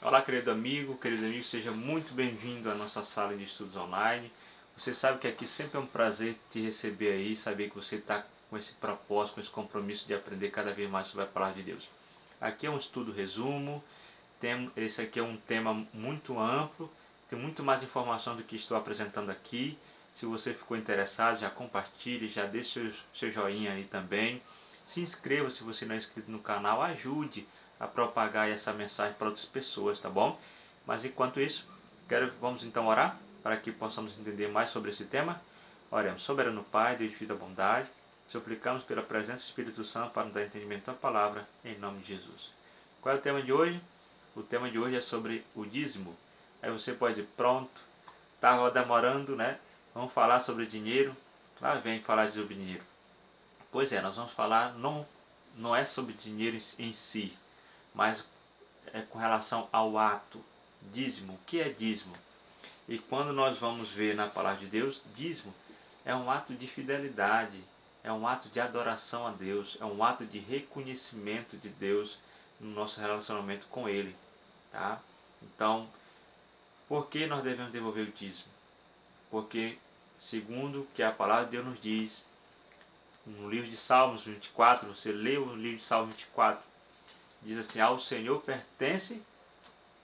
Olá, querido amigo, seja muito bem-vindo à nossa sala de estudos online. Você sabe que aqui sempre é um prazer te receber aí, saber que você está com esse propósito, com esse compromisso de aprender cada vez mais sobre a palavra de Deus. Aqui é um estudo resumo, esse aqui é um tema muito amplo, tem muito mais informação do que estou apresentando aqui. Se você ficou interessado, já compartilhe, já deixe seu joinha aí também. Se inscreva se você não é inscrito no canal, ajude a propagar essa mensagem para outras pessoas, tá bom? Mas enquanto isso, vamos então orar para que possamos entender mais sobre esse tema. Oremos. Soberano Pai, Deus de vida e bondade, suplicamos pela presença do Espírito Santo para nos dar entendimento da palavra, em nome de Jesus. Qual é o tema de hoje? O tema de hoje é sobre o dízimo. Aí você pode dizer, pronto, estava demorando, né? Vamos falar sobre dinheiro. Lá vem falar sobre dinheiro. Pois é, nós vamos falar, não é sobre dinheiro em si, mas é com relação ao ato, dízimo. O que é dízimo? E quando nós vamos ver na palavra de Deus, dízimo é um ato de fidelidade, é um ato de adoração a Deus, é um ato de reconhecimento de Deus no nosso relacionamento com Ele. Tá? Então, por que nós devemos devolver o dízimo? Porque, segundo o que a palavra de Deus nos diz, no livro de Salmos 24, você lê o livro de Salmos 24, diz assim, ao Senhor pertence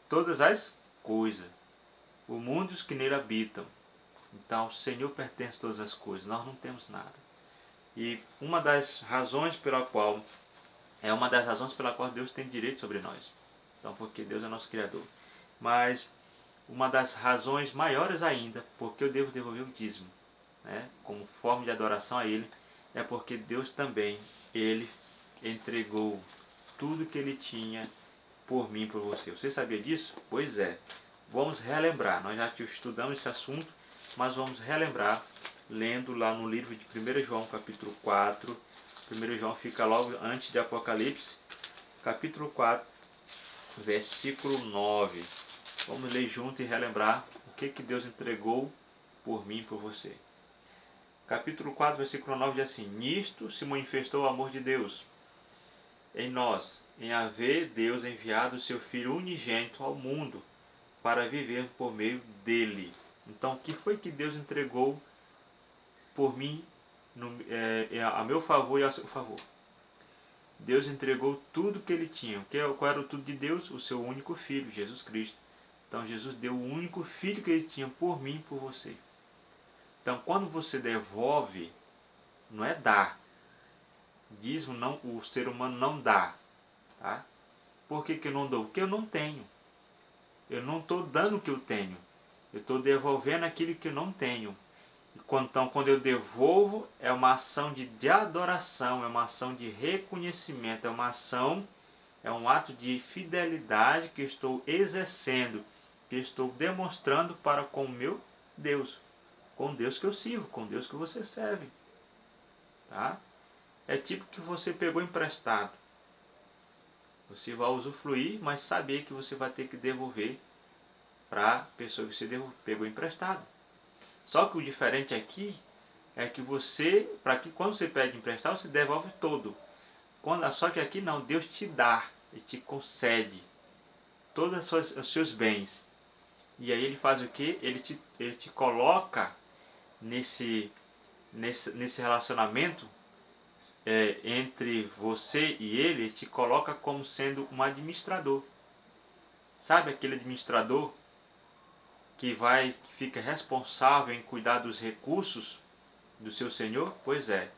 todas as coisas, o mundo e os que nele habitam. Então, ao Senhor pertence todas as coisas, nós não temos nada. E uma das razões pela qual Deus tem direito sobre nós. Então, porque Deus é nosso Criador. Mas uma das razões maiores ainda, porque eu devo devolver o dízimo, né, como forma de adoração a Ele, é porque Deus também, Ele entregou tudo que Ele tinha por mim e por você. Você sabia disso? Pois é. Vamos relembrar. Nós já estudamos esse assunto, mas vamos relembrar lendo lá no livro de 1 João, capítulo 4. 1 João fica logo antes de Apocalipse, capítulo 4, versículo 9. Vamos ler junto e relembrar o que Deus entregou por mim e por você. Capítulo 4, versículo 9 diz assim: nisto se manifestou o amor de Deus em nós, em haver Deus enviado o seu Filho unigênito ao mundo para viver por meio dele. Então, o que foi que Deus entregou por mim, a meu favor e a seu favor? Deus entregou tudo que ele tinha. Qual era o tudo de Deus? O seu único Filho, Jesus Cristo. Então, Jesus deu o único Filho que ele tinha por mim e por você. Então, quando você devolve, não é dar. Dízimo não, o ser humano não dá. Tá? Por que eu não dou? Porque eu não tenho. Eu não estou dando o que eu tenho. Eu estou devolvendo aquilo que eu não tenho. Então, quando eu devolvo, é uma ação de adoração, é uma ação de reconhecimento, é um ato de fidelidade que eu estou exercendo, que eu estou demonstrando para com o meu Deus, com Deus que eu sirvo, com Deus que você serve. Tá? É tipo que você pegou emprestado. Você vai usufruir, mas saber que você vai ter que devolver para a pessoa que você pegou emprestado. Só que o diferente aqui é que quando você pede emprestado, você devolve todo. Só que aqui não, Deus te dá e te concede todos os seus bens. E aí ele faz o que? Ele te coloca nesse relacionamento entre você e ele te coloca como sendo um administrador. Sabe aquele administrador que fica responsável em cuidar dos recursos do seu Senhor? Pois é.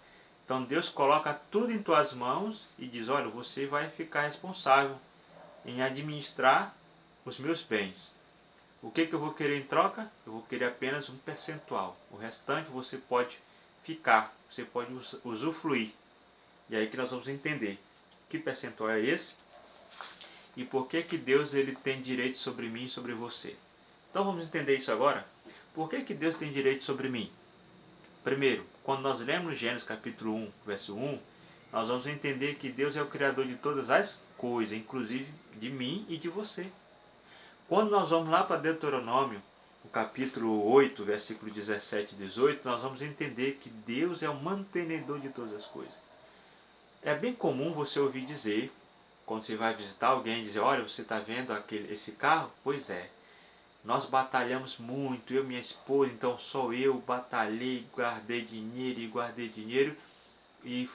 Então Deus coloca tudo em tuas mãos e diz, olha, você vai ficar responsável em administrar os meus bens. O que eu vou querer em troca? Eu vou querer apenas um percentual. O restante você pode ficar, você pode usufruir. E aí que nós vamos entender que percentual é esse e por que Deus ele tem direito sobre mim e sobre você. Então vamos entender isso agora. Por que Deus tem direito sobre mim? Primeiro, quando nós lemos Gênesis capítulo 1, verso 1, nós vamos entender que Deus é o Criador de todas as coisas, inclusive de mim e de você. Quando nós vamos lá para Deuteronômio, no capítulo 8, versículo 17 e 18, nós vamos entender que Deus é o mantenedor de todas as coisas. É bem comum você ouvir dizer Quando você vai visitar alguém e dizer, olha, você está vendo esse carro? Pois é. Nós batalhamos muito, eu e minha esposa, então só eu batalhei, guardei dinheiro. E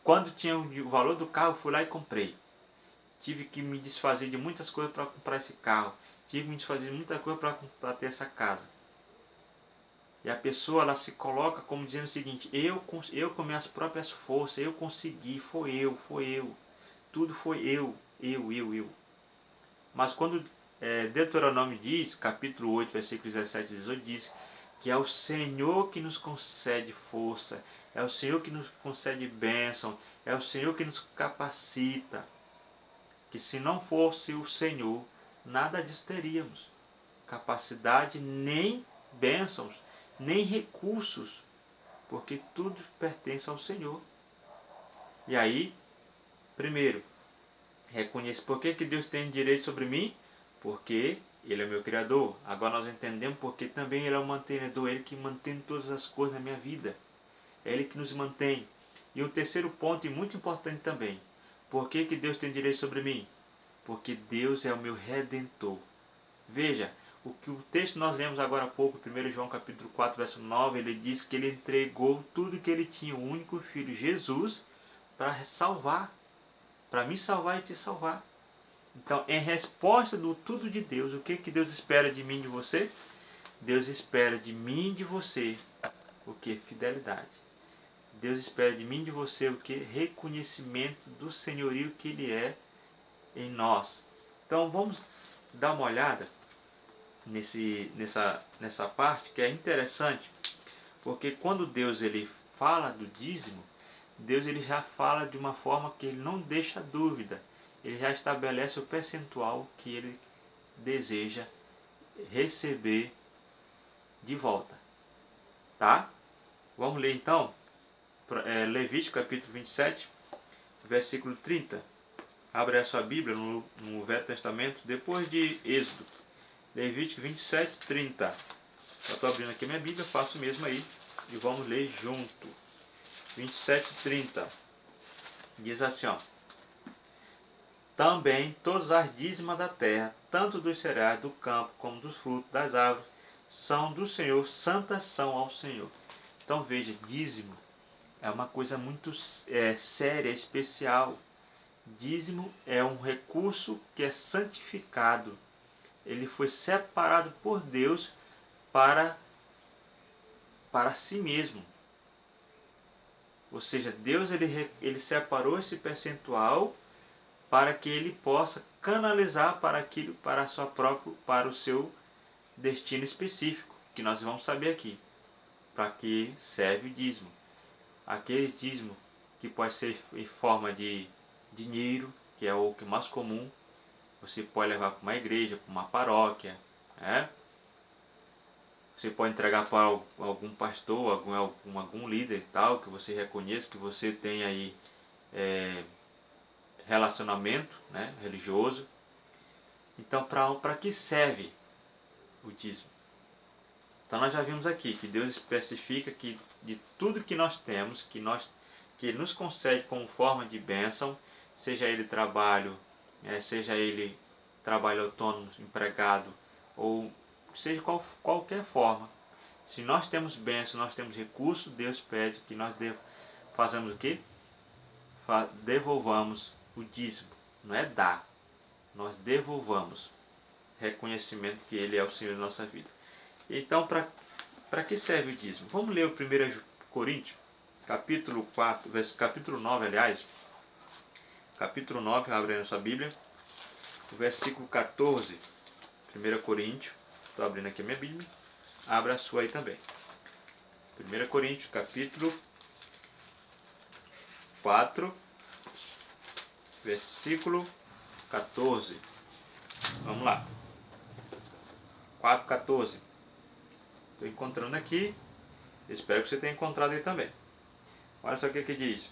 quando tinha o valor do carro, fui lá e comprei. Tive que me desfazer de muitas coisas para comprar esse carro. Tive que me desfazer de muita coisa para ter essa casa. E a pessoa, ela se coloca como dizendo o seguinte, eu com minhas próprias forças, eu consegui, foi eu. Tudo foi eu. Mas quando Deuteronômio diz, capítulo 8, versículos 17 e 18, diz que é o Senhor que nos concede força, é o Senhor que nos concede bênção, é o Senhor que nos capacita. Que se não fosse o Senhor, nada disso teríamos. Capacidade, nem bênçãos, nem recursos, porque tudo pertence ao Senhor. E aí, primeiro, reconheço por que Deus tem direito sobre mim, porque Ele é meu Criador. Agora nós entendemos porque também Ele é o mantenedor, Ele que mantém todas as coisas na minha vida. É Ele que nos mantém. E o terceiro ponto, e muito importante também, por que Deus tem direito sobre mim? Porque Deus é o meu Redentor. Veja, o que o texto que nós lemos agora há pouco, 1 João capítulo 4, verso 9, ele diz que ele entregou tudo que ele tinha, o único Filho, Jesus, para salvar, para me salvar e te salvar. Então, em resposta do tudo de Deus, o que Deus espera de mim e de você? Deus espera de mim e de você o que? Fidelidade. Deus espera de mim e de você o que? Reconhecimento do senhorio que Ele é em nós. Então, vamos dar uma olhada nessa parte que é interessante, porque quando Deus ele fala do dízimo, Deus ele já fala de uma forma que ele não deixa dúvida, ele já estabelece o percentual que ele deseja receber de volta, tá? Vamos ler então, Levítico capítulo 27, versículo 30. Abre a sua Bíblia no Velho Testamento, depois de Êxodo. Levítico 27, 30. Eu estou abrindo aqui minha Bíblia, faço mesmo aí e vamos ler junto. 27, 30. Diz assim, ó. Também todas as dízimas da terra, tanto dos cereais do campo como dos frutos das árvores, são do Senhor, santas são ao Senhor. Então veja, dízimo é uma coisa muito séria, especial. Dízimo é um recurso que é santificado. Ele foi separado por Deus para si mesmo. Ou seja, Deus ele separou esse percentual para que ele possa canalizar para o seu destino específico, que nós vamos saber aqui. Para que serve o dízimo? Aquele dízimo que pode ser em forma de dinheiro, que é o que é mais comum. Você pode levar para uma igreja, para uma paróquia, né? Você pode entregar para algum pastor, algum líder e tal, que você reconheça, que você tem aí relacionamento, né, religioso. Então, para que serve o dízimo? Então, nós já vimos aqui que Deus especifica que de tudo que nós temos, que Ele nos concede como forma de bênção, seja ele trabalho, seja ele trabalho autônomo, empregado, ou seja qualquer forma. Se nós temos bênção, nós temos recurso, Deus pede que nós façamos o quê? Devolvamos o dízimo. Não é dar, nós devolvamos. Reconhecimento que Ele é o Senhor da nossa vida. Então, para que serve o dízimo? Vamos ler o 1 Coríntios, capítulo 4, capítulo 9, aliás. Capítulo 9, abre na sua Bíblia. O versículo 14. 1 Coríntios. Estou abrindo aqui a minha Bíblia. Abra a sua aí também. 1 Coríntios, capítulo 4, versículo 14. Vamos lá. 4:14. Estou encontrando aqui. Espero que você tenha encontrado aí também. Olha só o que diz.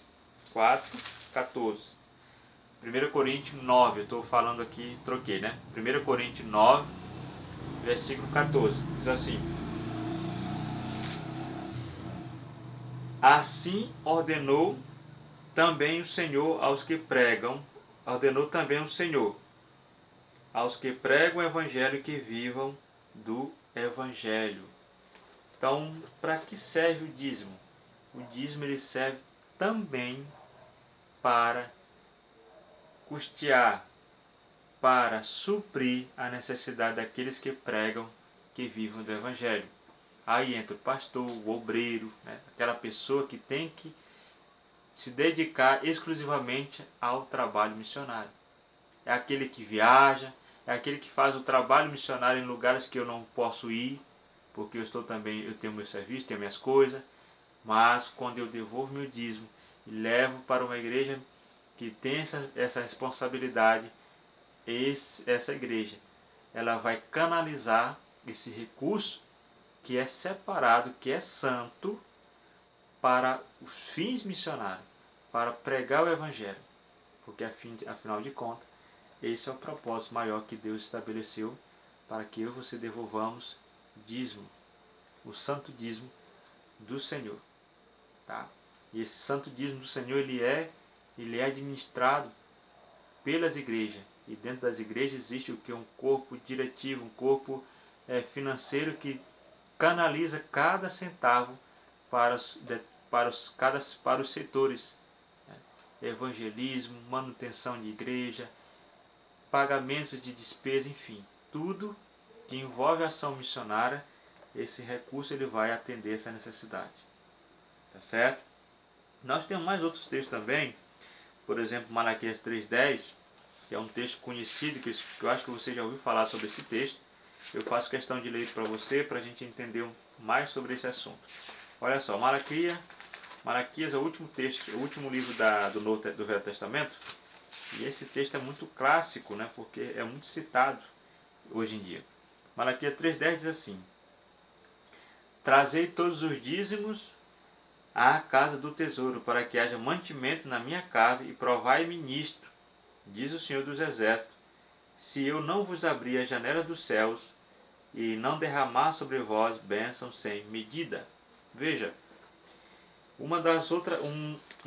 4:14. 1 Coríntios 9. Eu estou falando aqui, troquei, né? 1 Coríntios 9, versículo 14. Diz assim. Assim ordenou também o Senhor aos que pregam ordenou também o Senhor aos que pregam o Evangelho que vivam do Evangelho. Então, para que serve o dízimo? O dízimo ele serve também para custear, para suprir a necessidade daqueles que pregam, que vivam do Evangelho. Aí entra o pastor, o obreiro, né? Aquela pessoa que tem que se dedicar exclusivamente ao trabalho missionário. É aquele que viaja, é aquele que faz o trabalho missionário em lugares que eu não posso ir, porque eu tenho meu serviço, tenho minhas coisas, mas quando eu devolvo meu dízimo e levo para uma igreja que tem essa responsabilidade, essa igreja, ela vai canalizar esse recurso que é separado, que é santo, para os fins missionários, para pregar o Evangelho. Porque, afinal de contas, esse é o propósito maior que Deus estabeleceu para que eu e você devolvamos dízimo, o santo dízimo do Senhor. Tá? E esse santo dízimo do Senhor, ele é administrado pelas igrejas. E dentro das igrejas existe o que? Um corpo diretivo, um corpo financeiro que canaliza cada centavo para os setores. Né? Evangelismo, manutenção de igreja, pagamentos de despesa, enfim, tudo que envolve a ação missionária, esse recurso ele vai atender essa necessidade. Tá certo? Nós temos mais outros textos também, por exemplo, Malaquias 3:10, que é um texto conhecido, que eu acho que você já ouviu falar sobre esse texto. Eu faço questão de ler para você, para a gente entender mais sobre esse assunto. Olha só, Malaquias é o último texto, o último livro do Velho Testamento, e esse texto é muito clássico, né, porque é muito citado hoje em dia. Malaquias 3:10 diz assim: Trazei todos os dízimos à casa do tesouro, para que haja mantimento na minha casa, e provai-me nisto, diz o Senhor dos Exércitos, se eu não vos abrir a janela dos céus e não derramar sobre vós bênção sem medida. Veja, um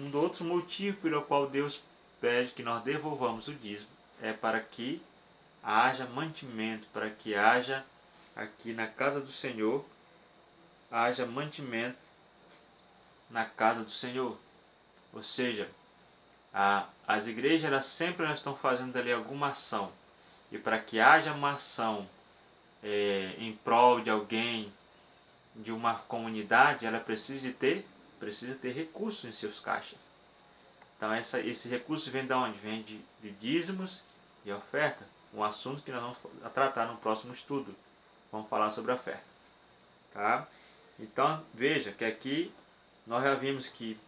do outro motivo pelo qual Deus pede que nós devolvamos o dízimo é para que haja mantimento, para que haja aqui na casa do Senhor, haja mantimento na casa do Senhor. Ou seja, as igrejas elas estão fazendo ali alguma ação. E para que haja uma ação em prol de alguém, de uma comunidade, ela precisa ter recursos em seus caixas. Então esse recurso vem de onde? Vem de dízimos e oferta. Um assunto que nós vamos tratar no próximo estudo. Vamos falar sobre a oferta. Tá? Então veja que aqui nós já vimos que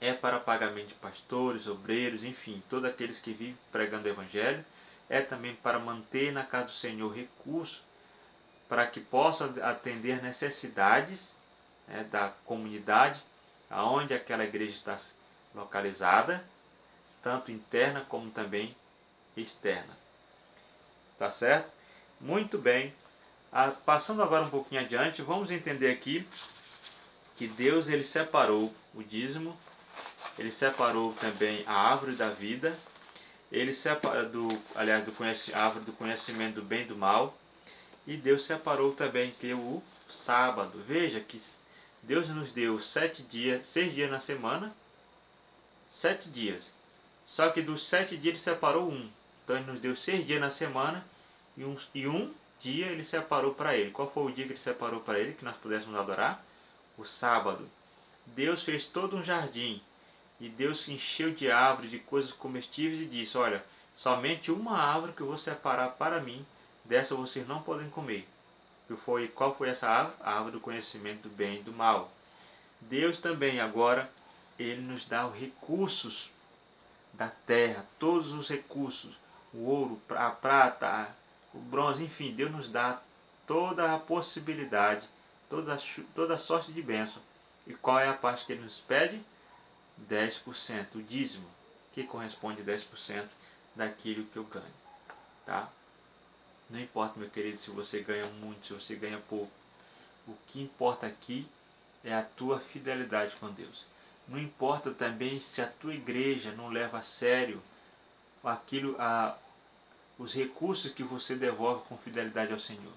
é para pagamento de pastores, obreiros, enfim, todos aqueles que vivem pregando o Evangelho. É também para manter na casa do Senhor recursos para que possa atender necessidades, né, da comunidade aonde aquela igreja está localizada, tanto interna como também externa. Tá certo? Muito bem. Passando agora um pouquinho adiante, vamos entender aqui que Deus ele separou o dízimo, ele separou também a árvore da vida, ele separa a árvore do conhecimento do bem e do mal, e Deus separou também que o sábado. Veja que Deus nos deu 6 dias na semana, 7 dias. Só que dos 7 dias ele separou um. Então ele nos deu 6 dias na semana e um dia ele separou para ele. Qual foi o dia que ele separou para ele, que nós pudéssemos adorar? O sábado. Deus fez todo um jardim e Deus encheu de árvores, de coisas comestíveis e disse: olha, somente uma árvore que eu vou separar para mim, dessa vocês não podem comer. Qual foi essa árvore? A árvore do conhecimento do bem e do mal. Deus também agora, ele nos dá os recursos da terra, todos os recursos, o ouro, a prata, o bronze, enfim, Deus nos dá toda a possibilidade, toda a sorte de bênção. E qual é a parte que ele nos pede? 10%, o dízimo, que corresponde a 10% daquilo que eu ganho. Tá? Não importa, meu querido, se você ganha muito, se você ganha pouco. O que importa aqui é a tua fidelidade com Deus. Não importa também se a tua igreja não leva a sério os recursos que você devolve com fidelidade ao Senhor.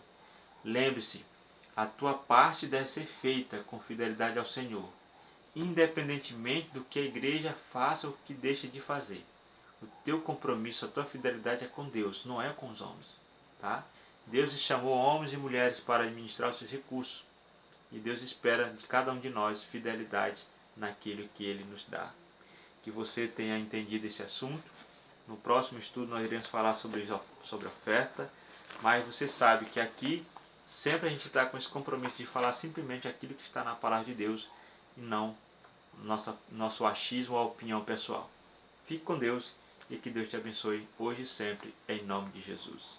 Lembre-se, a tua parte deve ser feita com fidelidade ao Senhor, independentemente do que a igreja faça ou que deixe de fazer. O teu compromisso, a tua fidelidade é com Deus, não é com os homens. Tá? Deus chamou homens e mulheres para administrar os seus recursos. E Deus espera de cada um de nós fidelidade naquilo que Ele nos dá. Que você tenha entendido esse assunto. No próximo estudo nós iremos falar sobre oferta. Mas você sabe que aqui sempre a gente está com esse compromisso de falar simplesmente aquilo que está na palavra de Deus e não nosso achismo ou opinião pessoal. Fique com Deus e que Deus te abençoe hoje e sempre, em nome de Jesus.